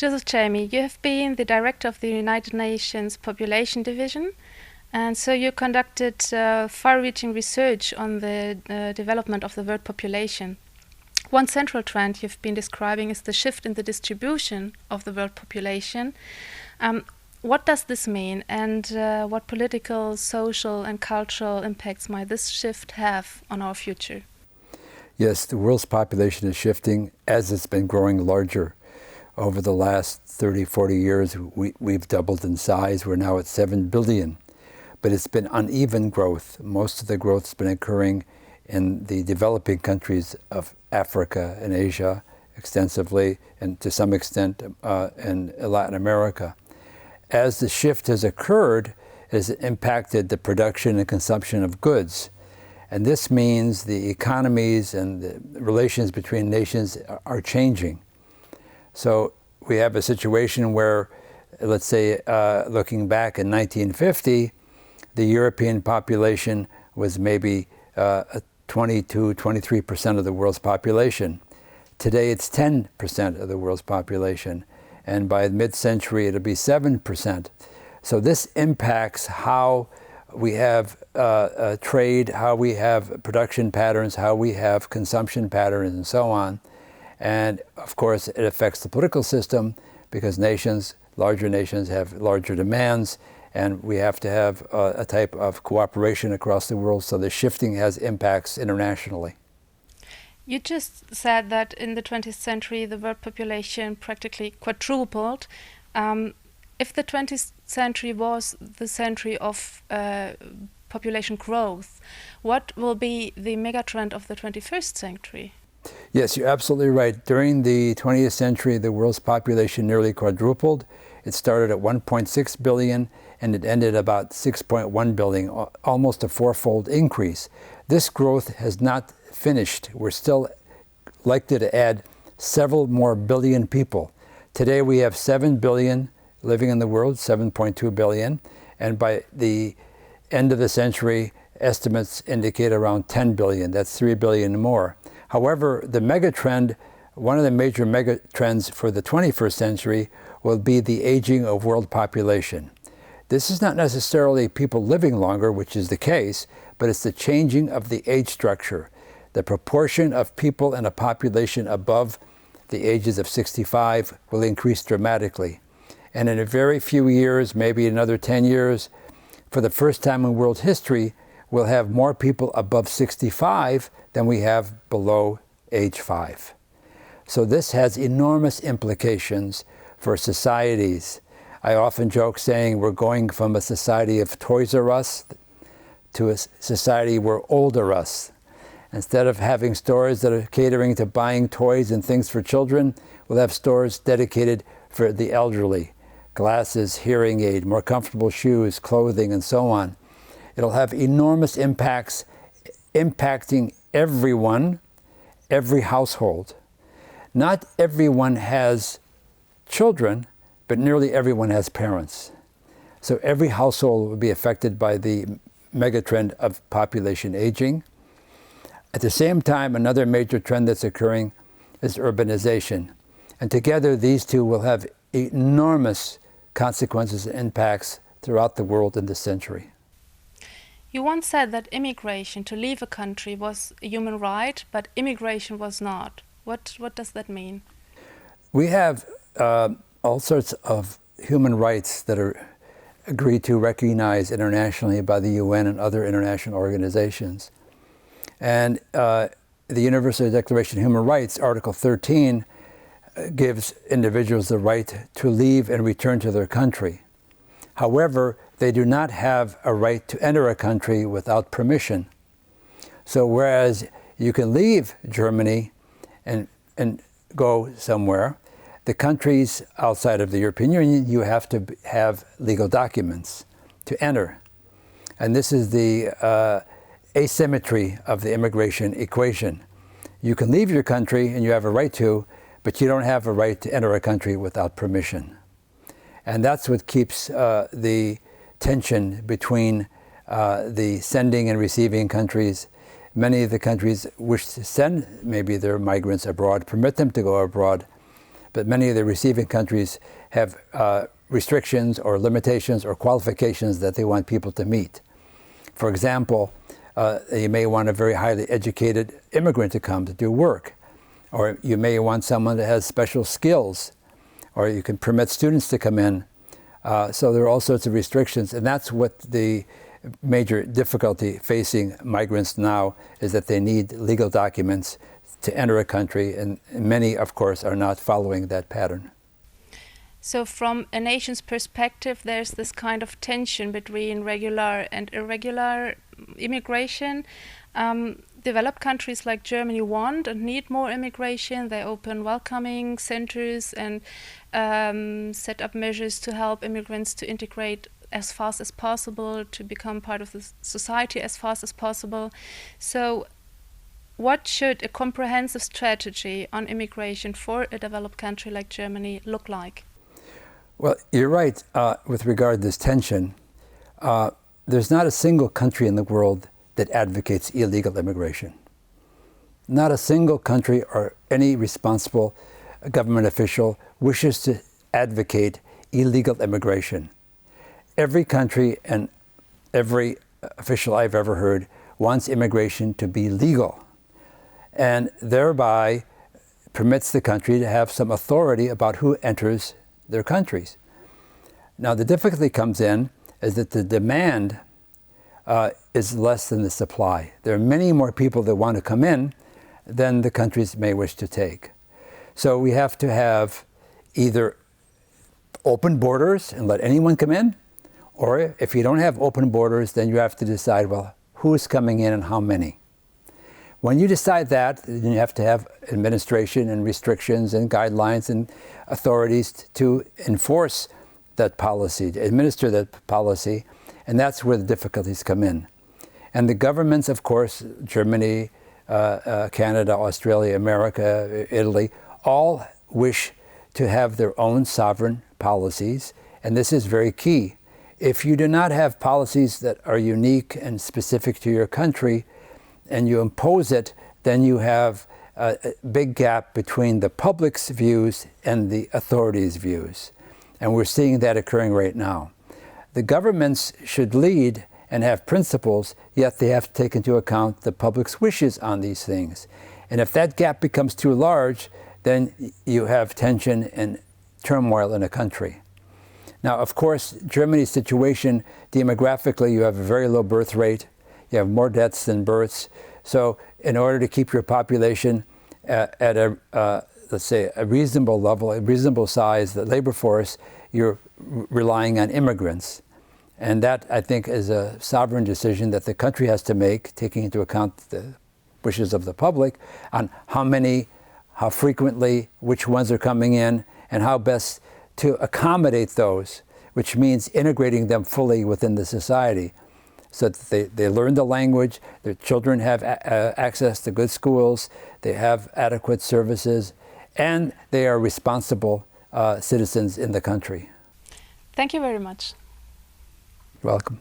Joseph Chamie, you have been the director of the United Nations Population Division, and so you conducted far-reaching research on the development of the world population. One central trend you've been describing is the shift in the distribution of the world population. What does this mean, and what political, social, and cultural impacts might this shift have on our future? Yes, the world's population is shifting as it's been growing larger. Over the last 30, 40 years, we've doubled in size. We're now at 7 billion. But it's been uneven growth. Most of the growth has been occurring in the developing countries of Africa and Asia extensively, and to some extent in Latin America. As the shift has occurred, it has impacted the production and consumption of goods. And this means the economies and the relations between nations are changing. So we have a situation where, let's say, looking back in 1950, the European population was maybe 22, 23% of the world's population. Today it's 10% of the world's population. And by mid-century it'll be 7%. So this impacts how we have trade, how we have production patterns, how we have consumption patterns, and so on. And of course, it affects the political system because nations, larger nations, have larger demands, and we have to have a type of cooperation across the world, so the shifting has impacts internationally. You just said that in the 20th century, the world population practically quadrupled. If the 20th century was the century of population growth, what will be the megatrend of the 21st century? Yes, you're absolutely right. During the 20th century, the world's population nearly quadrupled. It started at 1.6 billion and it ended about 6.1 billion, almost a fourfold increase. This growth has not finished. We're still likely to add several more billion people. Today we have 7 billion living in the world, 7.2 billion, and by the end of the century, estimates indicate around 10 billion. That's 3 billion more. However, the megatrend, one of the major megatrends for the 21st century will be the aging of world population. This is not necessarily people living longer, which is the case, but it's the changing of the age structure. The proportion of people in a population above the ages of 65 will increase dramatically. And in a very few years, maybe another 10 years, for the first time in world history, we'll have more people above 65 than we have below age 5. So this has enormous implications for societies. I often joke saying we're going from a society of Toys R Us to a society where older us. Instead of having stores that are catering to buying toys and things for children, we'll have stores dedicated for the elderly. Glasses, hearing aid, more comfortable shoes, clothing, and so on. It'll have enormous impacts, impacting everyone, every household. Not everyone has children, but nearly everyone has parents. So every household will be affected by the megatrend of population aging. At the same time, another major trend that's occurring is urbanization. And together, these two will have enormous consequences and impacts throughout the world in this century. You once said that immigration, to leave a country, was a human right, but immigration was not. What does that mean? We have all sorts of human rights that are agreed to, recognized internationally by the UN and other international organizations. And the Universal Declaration of Human Rights, Article 13, gives individuals the right to leave and return to their country. However, they do not have a right to enter a country without permission. So whereas you can leave Germany and go somewhere, the countries outside of the European Union, you have to have legal documents to enter. And this is the asymmetry of the immigration equation. You can leave your country and you have a right to, but you don't have a right to enter a country without permission. And that's what keeps the tension between the sending and receiving countries. Many of the countries wish to send maybe their migrants abroad, permit them to go abroad, but many of the receiving countries have restrictions or limitations or qualifications that they want people to meet. For example, you may want a very highly educated immigrant to come to do work, or you may want someone that has special skills, or you can permit students to come in. So there are all sorts of restrictions, and that's what the major difficulty facing migrants now is, that they need legal documents to enter a country, and many, of course, are not following that pattern. So from a nation's perspective, there's this kind of tension between regular and irregular immigration. Developed countries like Germany want and need more immigration. They open welcoming centers and set up measures to help immigrants to integrate as fast as possible, to become part of the society as fast as possible. So what should a comprehensive strategy on immigration for a developed country like Germany look like? Well, you're right with regard to this tension. There's not a single country in the world that advocates illegal immigration. Not a single country or any responsible government official wishes to advocate illegal immigration. Every country and every official I've ever heard wants immigration to be legal, and thereby permits the country to have some authority about who enters their countries. Now, the difficulty comes in is that the demand is less than the supply. There are many more people that want to come in than the countries may wish to take. So we have to have either open borders and let anyone come in, or if you don't have open borders, then you have to decide, well, who's coming in and how many. When you decide that, then you have to have administration and restrictions and guidelines and authorities to enforce that policy, to administer that policy, and that's where the difficulties come in. And the governments, of course, Germany, Canada, Australia, America, Italy, all wish to have their own sovereign policies, and this is very key. If you do not have policies that are unique and specific to your country, and you impose it, then you have a big gap between the public's views and the authorities' views. And we're seeing that occurring right now. The governments should lead and have principles, yet they have to take into account the public's wishes on these things. And if that gap becomes too large, then you have tension and turmoil in a country. Now, of course, Germany's situation, demographically, you have a very low birth rate. You have more deaths than births. So in order to keep your population at a, let's say, a reasonable level, a reasonable size, the labor force, you're relying on immigrants. And that, I think, is a sovereign decision that the country has to make, taking into account the wishes of the public on how many, how frequently, which ones are coming in, and how best to accommodate those, which means integrating them fully within the society, so that they learn the language, their children have access to good schools, they have adequate services, and they are responsible citizens in the country. Thank you very much. You're welcome.